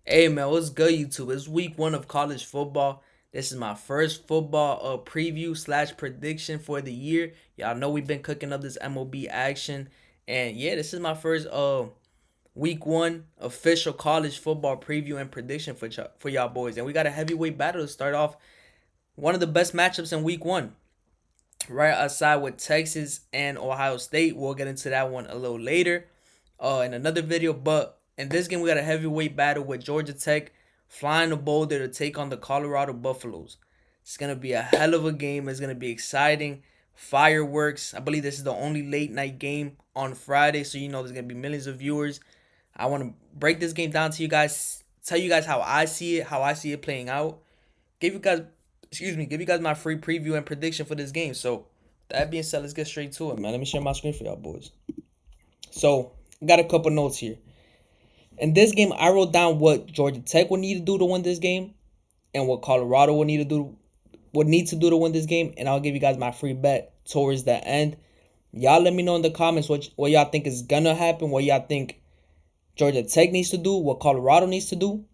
Hey man, what's good YouTube? It's week one of college football. This is my first football preview slash prediction for the year. Y'all know we've been cooking up this MLB action. And yeah, this is my first week one official college football preview and prediction for y'all boys. And we got a heavyweight battle to start off. One of the best matchups in week one. Right outside with Texas and Ohio State. We'll get into that one a little later in another video. But in this game, we got a heavyweight battle with Georgia Tech flying to Boulder to take on the Colorado Buffaloes. It's going to be a hell of a game. It's going to be exciting. Fireworks. I believe this is the only late night game on Friday. So, there's going to be millions of viewers. I want to break this game down to you guys, tell you guys how I see it playing out. Give you guys my free preview and prediction for this game. So, that being said, let's get straight to it, man. Let me share my screen for y'all boys. So, got a couple notes here. In this game, I wrote down what Georgia Tech would need to do to win this game, and what Colorado would need to do to win this game, and I'll give you guys my free bet towards the end. Y'all let me know in the comments what y'all think is gonna happen, what y'all think Georgia Tech needs to do, what Colorado needs to do,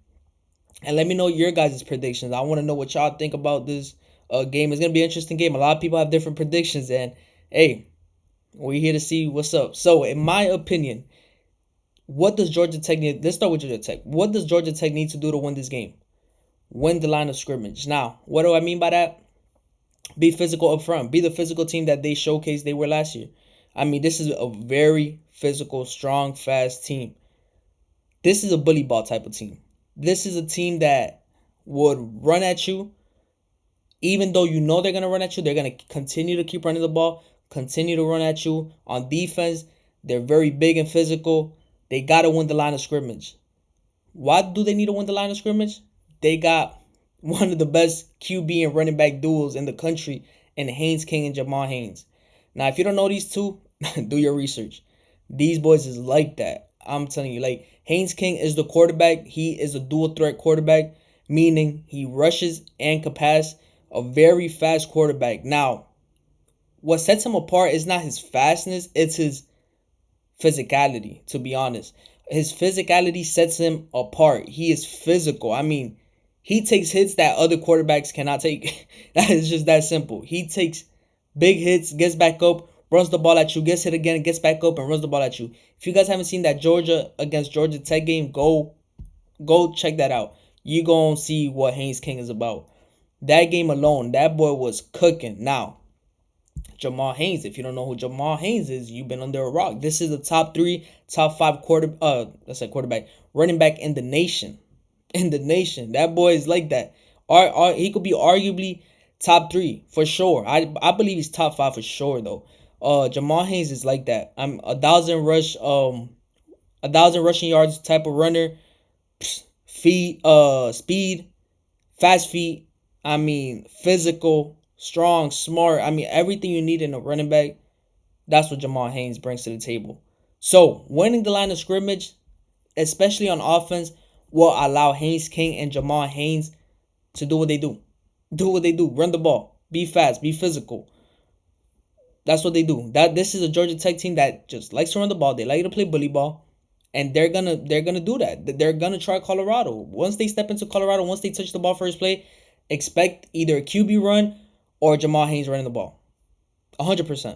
and let me know your guys' predictions. I want to know what y'all think about this game. It's gonna be an interesting game. A lot of people have different predictions, and hey, we're here to see what's up. So, in my opinion, what does Georgia Tech need? Let's start with Georgia Tech. What does Georgia Tech need to do to win this game? Win the line of scrimmage. Now, what do I mean by that? Be physical up front. Be the physical team that they showcased they were last year. I mean, this is a very physical, strong, fast team. This is a bully ball type of team. This is a team that would run at you. Even though you know they're going to run at you, they're going to continue to keep running the ball, continue to run at you. On defense, they're very big and physical. They got to win the line of scrimmage. Why do they need to win the line of scrimmage? They got one of the best QB and running back duels in the country in Haynes King and Jamal Haynes. Now, if you don't know these two, do your research. These boys is like that. I'm telling you, like Haynes King is the quarterback. He is a dual threat quarterback, meaning he rushes and can pass. A very fast quarterback. Now, what sets him apart is not his fastness, it's his physicality, to be honest. His physicality sets him apart. He is physical. I mean, he takes hits that other quarterbacks cannot take. That is just that simple. He takes big hits, gets back up, runs the ball at you, gets hit again, gets back up, and runs the ball at you. If you guys haven't seen that Georgia against Georgia Tech game, go check that out. You gonna see what Haynes King is about. That game alone, that boy was cooking. Now, Jamal Haynes, if you don't know who Jamal Haynes is, you've been under a rock. This is the top 3, top 5 quarterback, running back in the nation. In the nation. That boy is like that. He could be arguably top 3 for sure. I believe he's top 5 for sure though. Jamal Haynes is like that. I'm a thousand rushing yards type of runner. Speed, fast feet. I mean, physical, strong, smart. I mean, everything you need in a running back. That's what Jamal Haynes brings to the table. So, winning the line of scrimmage, especially on offense, will allow Haynes King and Jamal Haynes to do what they do. Do what they do. Run the ball. Be fast. Be physical. That's what they do. This is a Georgia Tech team that just likes to run the ball. They like to play bully ball. And they're gonna do that. They're gonna try Colorado. Once they step into Colorado, once they touch the ball first play, expect either a QB run or Jamal Haynes running the ball. 100%.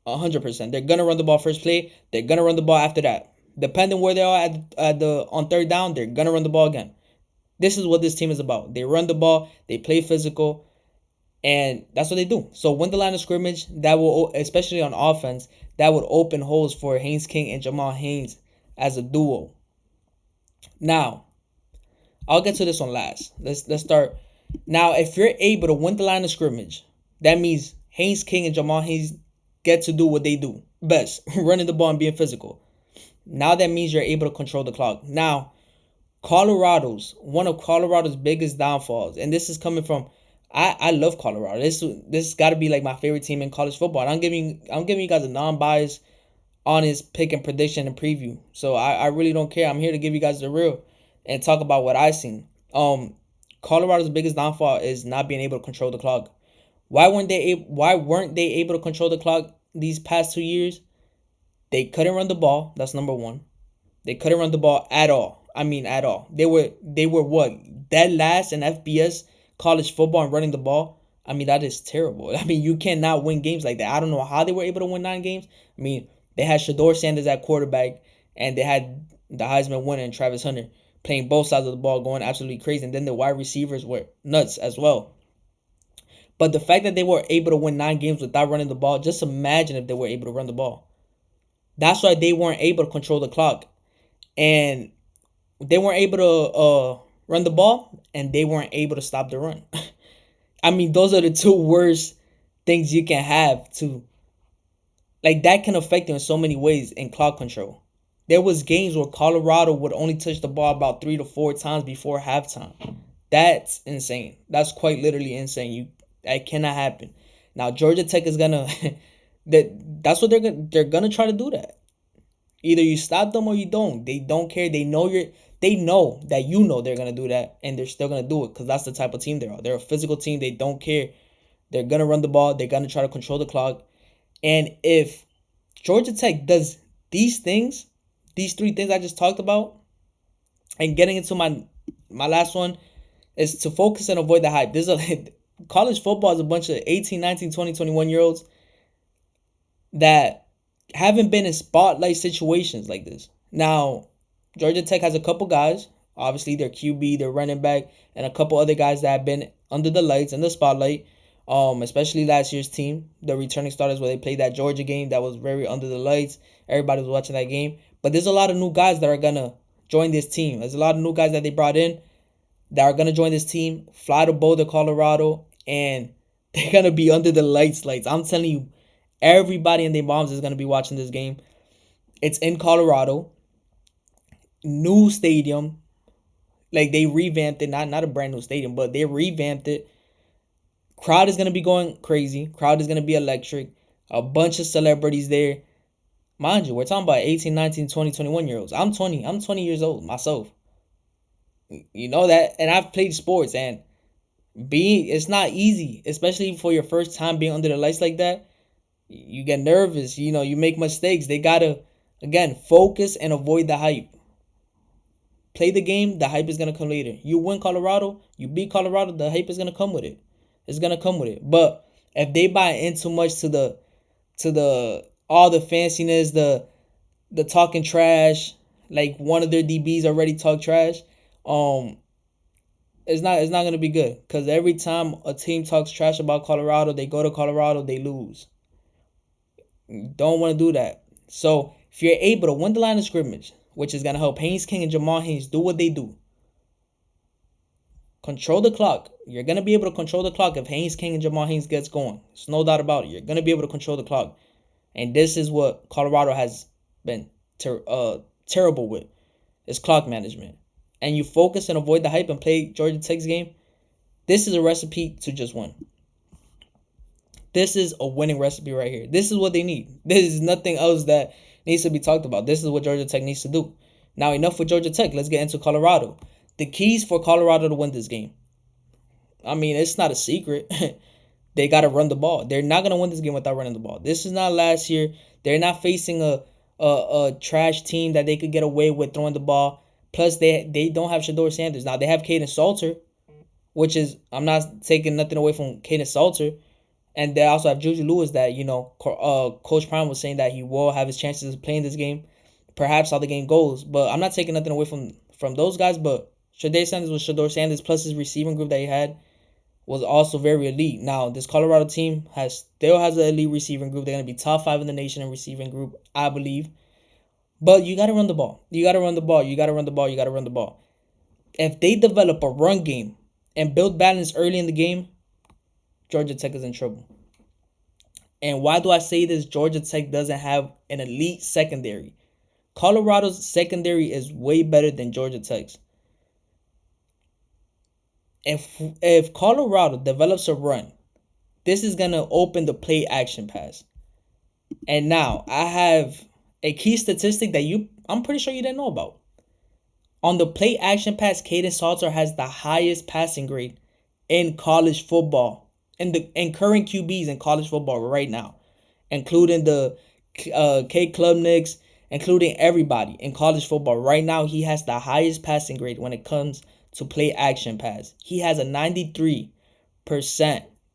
100%. They're gonna run the ball first play. They're gonna run the ball after that. Depending where they are at the on third down, they're gonna run the ball again. This is what this team is about. They run the ball. They play physical. And that's what they do. So win the line of scrimmage, that will, especially on offense, that would open holes for Haynes King and Jamal Haynes as a duo. Now, I'll get to this one last. Let's start. Now, if you're able to win the line of scrimmage, that means Haynes King and Jamal Haynes get to do what they do best, running the ball and being physical. Now that means you're able to control the clock. Now, one of Colorado's biggest downfalls, and this is coming from I love Colorado. This got to be like my favorite team in college football. And I'm giving you guys a non-biased, honest pick and prediction and preview. So I really don't care. I'm here to give you guys the real and talk about what I seen. Colorado's biggest downfall is not being able to control the clock. Why weren't they able to control the clock these past 2 years? They couldn't run the ball. That's number one. They couldn't run the ball at all. I mean, at all. They were what? Dead last in FBS college football and running the ball. I mean, that is terrible. I mean, you cannot win games like that. I don't know how they were able to win 9 games. I mean, they had Shador Sanders at quarterback, and they had the Heisman winner and Travis Hunter playing both sides of the ball, going absolutely crazy. And then the wide receivers were nuts as well. But the fact that they were able to win 9 games without running the ball, just imagine if they were able to run the ball. That's why they weren't able to control the clock. And they weren't able to run the ball, and they weren't able to stop the run. I mean, those are the two worst things you can have to, like, that can affect you in so many ways in clock control. There was games where Colorado would only touch the ball about 3 to 4 times before halftime. That's insane. That's quite literally insane. That cannot happen. Now Georgia Tech is gonna that's what they're gonna try to do that. Either you stop them or you don't. They don't care. They know that you know they're gonna do that, and they're still gonna do it because that's the type of team they are. They're a physical team. They don't care. They're gonna run the ball. They're gonna try to control the clock. And if Georgia Tech does these things, these 3 things I just talked about, and getting into my last one is to focus and avoid the hype. There's a college football is a bunch of 18, 19, 20, 21 year olds that haven't been in spotlight situations like this. Now, Georgia Tech has a couple guys, obviously their QB, their running back, and a couple other guys that have been under the lights and the spotlight. Especially last year's team, the returning starters, where they played that Georgia game that was very under the lights. Everybody was watching that game. But there's a lot of new guys that are gonna join this team. There's a lot of new guys that they brought in that are gonna join this team, fly to Boulder, Colorado, and they're gonna be under the lights. I'm telling you, everybody and their moms is gonna be watching this game. It's in Colorado, new stadium. Like, they revamped it, not a brand new stadium, but they revamped it. Crowd is gonna be going crazy. Crowd is gonna be electric. A bunch of celebrities there. Mind you, we're talking about 18, 19, 20, 21 year olds. I'm 20. I'm 20 years old myself. You know that, and I've played sports, and it's not easy, especially for your first time being under the lights like that. You get nervous, you make mistakes. They gotta, again, focus and avoid the hype. Play the game, the hype is gonna come later. You win Colorado, you beat Colorado, the hype is gonna come with it. It's gonna come with it. But if they buy in too much to the all the fanciness, the talking trash, like one of their DBs already talk trash, it's not gonna be good. Cause every time a team talks trash about Colorado, they go to Colorado, they lose. You don't want to do that. So if you're able to win the line of scrimmage, which is gonna help Haynes King and Jamal Haynes do what they do, control the clock. You're gonna be able to control the clock if Haynes King and Jamal Haynes gets going. There's no doubt about it. You're gonna be able to control the clock, and this is what Colorado has been terrible with, is clock management. And you focus and avoid the hype and play Georgia Tech's game. This is a recipe to just win. This is a winning recipe right here. This is what they need. There is nothing else that needs to be talked about. This is what Georgia Tech needs to do. Now, enough with Georgia Tech. Let's get into Colorado. The keys for Colorado to win this game. I mean, it's not a secret. They got to run the ball. They're not going to win this game without running the ball. This is not last year. They're not facing a trash team that they could get away with throwing the ball. Plus, they don't have Shador Sanders. Now, they have Kaden Salter, which is, I'm not taking nothing away from Kaden Salter. And they also have Juju Lewis that, Coach Prime was saying that he will have his chances of playing this game. Perhaps how the game goes. But I'm not taking nothing away from those guys. But Shador Sanders was Shador Sanders, plus his receiving group that he had was also very elite. Now, this Colorado team still has an elite receiving group. They're going to be top 5 in the nation in receiving group, I believe. But you got to run the ball. You got to run the ball. You got to run the ball. You got to run the ball. If they develop a run game and build balance early in the game, Georgia Tech is in trouble. And why do I say this? Georgia Tech doesn't have an elite secondary. Colorado's secondary is way better than Georgia Tech's. If Colorado develops a run, this is going to open the play action pass. And now I have a key statistic that I'm pretty sure you didn't know about. On the play action pass, Kaden Salter has the highest passing grade in college football. In current QBs in college football right now, including the K. Klubniks including everybody in college football. Right now, he has the highest passing grade when it comes to play action pass. He has a 93%,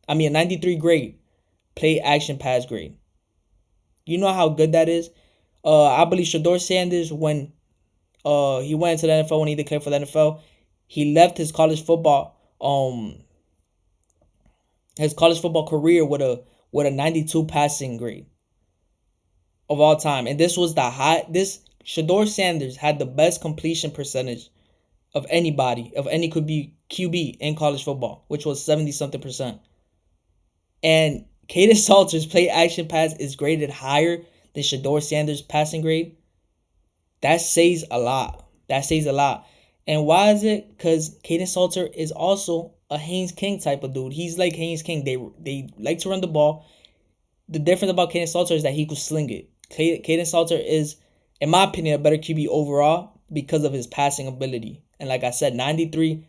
a 93 grade play action pass grade. You know how good that is? I believe Shador Sanders, when he went into the NFL, when he declared for the NFL, he left his college football career with a 92 passing grade of all time. And this Shador Sanders had the best completion percentage of anybody, of any QB in college football, which was 70 something percent. And Kaden Salter's play action pass is graded higher than Shador Sanders' passing grade. That says a lot. That says a lot. And why is it? Because Kaden Salter is also a Haynes King type of dude. He's like Haynes King. They like to run the ball. The difference about Kaden Salter is that he could sling it. Kaden Salter is, in my opinion, a better QB overall because of his passing ability. And like I said, 93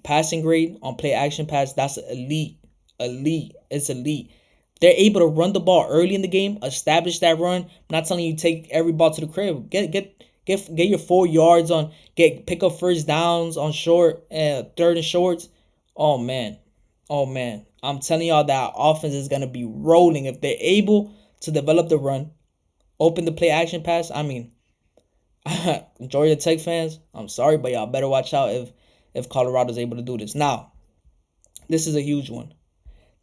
passing grade on play action pass, that's elite. It's elite. They're able to run the ball early in the game, establish that run. I'm not telling you take every ball to the crib. Get your 4 yards on. Pick up first downs on third and shorts. Oh man, I'm telling y'all that offense is gonna be rolling if they're able to develop the run, open the play action pass. I mean, Georgia Tech fans, I'm sorry, but y'all better watch out if Colorado's able to do this. Now, this is a huge one.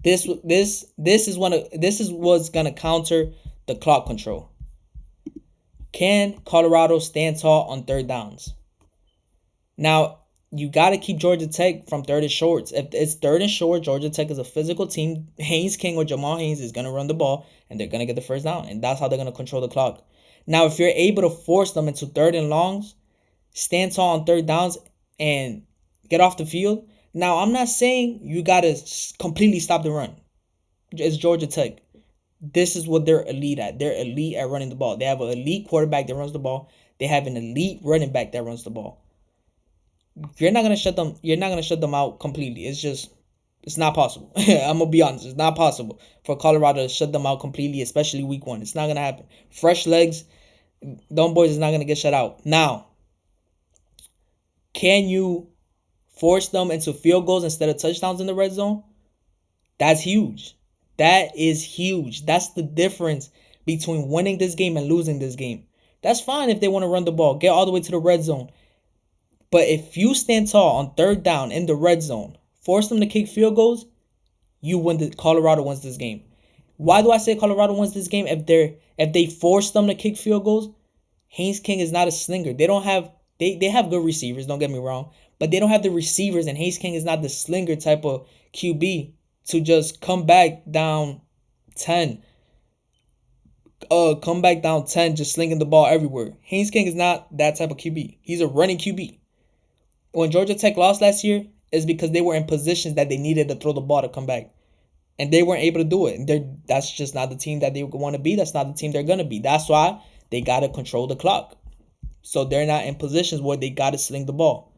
This is what's gonna counter the clock control. Can Colorado stand tall on third downs? Now, you got to keep Georgia Tech from third and shorts. If it's third and short, Georgia Tech is a physical team. Haynes King or Jamal Haynes is going to run the ball, and they're going to get the first down. And that's how they're going to control the clock. Now, if you're able to force them into third and longs, stand tall on third downs, and get off the field. Now, I'm not saying you got to completely stop the run. It's Georgia Tech. This is what they're elite at. They're elite at running the ball. They have an elite quarterback that runs the ball. They have an elite running back that runs the ball. You're not gonna shut them out completely. It's not possible. I'm gonna be honest. It's not possible for Colorado to shut them out completely, especially week 1. It's not gonna happen. Fresh legs, them boys is not gonna get shut out. Now, can you force them into field goals instead of touchdowns in the red zone? That's huge. That is huge. That's the difference between winning this game and losing this game. That's fine if they want to run the ball, get all the way to the red zone. But if you stand tall on third down in the red zone, force them to kick field goals, Colorado wins this game. Why do I say Colorado wins this game? If they force them to kick field goals, Haynes King is not a slinger. They have good receivers, don't get me wrong, but they don't have the receivers, and Haynes King is not the slinger type of QB to just come back down 10. Just slinging the ball everywhere. Haynes King is not that type of QB. He's a running QB. When Georgia Tech lost last year, it's because they were in positions that they needed to throw the ball to come back. And they weren't able to do it. And that's just not the team that they want to be. That's not the team they're going to be. That's why they got to control the clock. So they're not in positions where they got to sling the ball.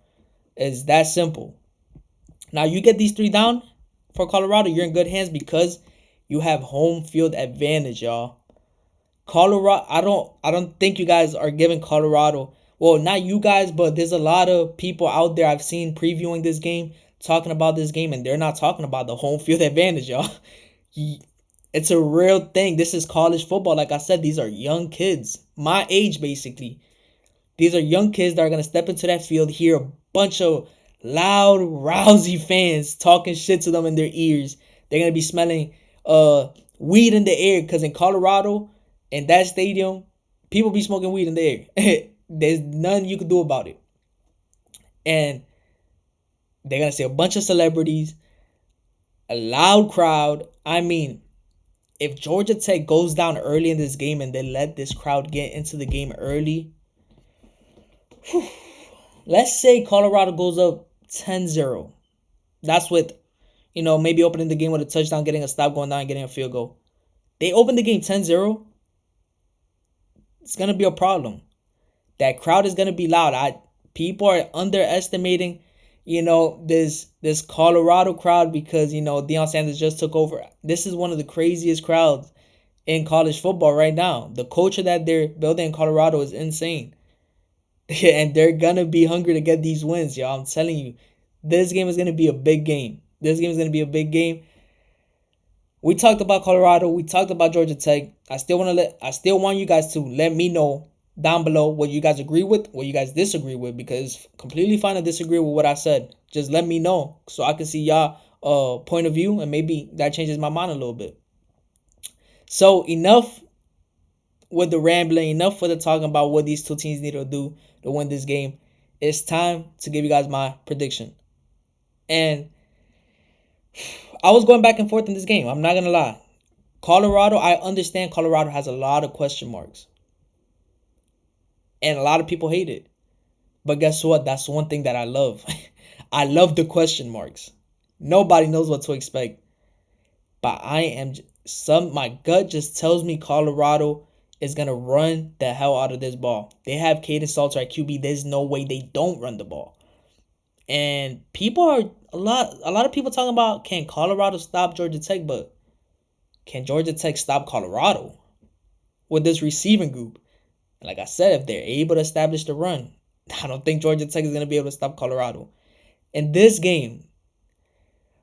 It's that simple. Now, you get these 3 down for Colorado, you're in good hands because you have home field advantage, y'all. Colorado, I don't think you guys are giving Colorado, well, not you guys, but there's a lot of people out there I've seen previewing this game, talking about this game, and they're not talking about the home field advantage, y'all. It's a real thing. This is college football. Like I said, these are young kids, my age basically. These are young kids that are going to step into that field, hear a bunch of loud, rousy fans talking shit to them in their ears. They're going to be smelling weed in the air because in Colorado, in that stadium, people be smoking weed in the air. There's nothing you can do about it. And they're going to see a bunch of celebrities, a loud crowd. I mean, if Georgia Tech goes down early in this game and they let this crowd get into the game early, let's say Colorado goes up 10-0. That's with, maybe opening the game with a touchdown, getting a stop, going down, and getting a field goal. They open the game 10-0. It's going to be a problem. That crowd is going to be loud. People are underestimating, this Colorado crowd because, Deion Sanders just took over. This is one of the craziest crowds in college football right now. The culture that they're building in Colorado is insane. And they're gonna be hungry to get these wins, y'all. I'm telling you, this game is gonna be a big game. This game is gonna be a big game. We talked about Colorado. We talked about Georgia Tech. I still want you guys to let me know down below what you guys agree with, what you guys disagree with, because it's completely fine to disagree with what I said. Just let me know so I can see y'all point of view, and maybe that changes my mind a little bit. So enough with the rambling, enough with the talking about what these two teams need to do to win this game. It's time to give you guys my prediction. And I was going back and forth in this game. I'm not gonna lie. Colorado, I understand Colorado has a lot of question marks. And a lot of people hate it. But guess what? That's one thing that I love. I love the question marks. Nobody knows what to expect. But my gut just tells me Colorado is gonna run the hell out of this ball. They have Caden Salter at QB. There's no way they don't run the ball. And a lot of people talking about, can Colorado stop Georgia Tech, but can Georgia Tech stop Colorado with this receiving group? And like I said, if they're able to establish the run, I don't think Georgia Tech is going to be able to stop Colorado. In this game,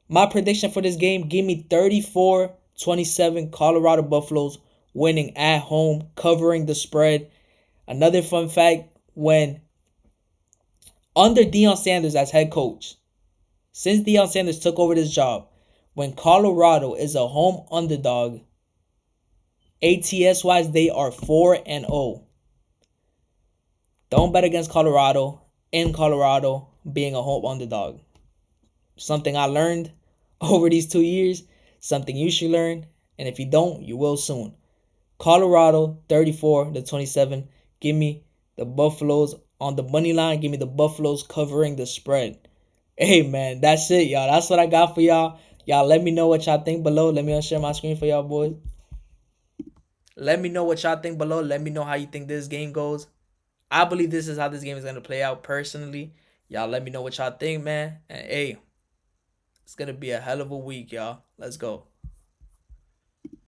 my prediction for this game, give me 34-27 Colorado Buffaloes winning at home, covering the spread. Another fun fact, when under Deion Sanders as head coach, since Deion Sanders took over this job, when Colorado is a home underdog, ATS-wise, they are 4-0. Don't bet against Colorado in Colorado being a home underdog. Something I learned over these 2 years, something you should learn, and if you don't, you will soon. Colorado 34-27. Give me the Buffaloes on the money line. Give me the Buffaloes covering the spread. Hey man, that's it, y'all. That's what I got for y'all. Y'all let me know what y'all think below. Let me share my screen for y'all boys. Let me know what y'all think below. Let me know how you think this game goes. I believe this is how this game is gonna play out personally. Y'all let me know what y'all think, man. And hey, it's gonna be a hell of a week, y'all. Let's go.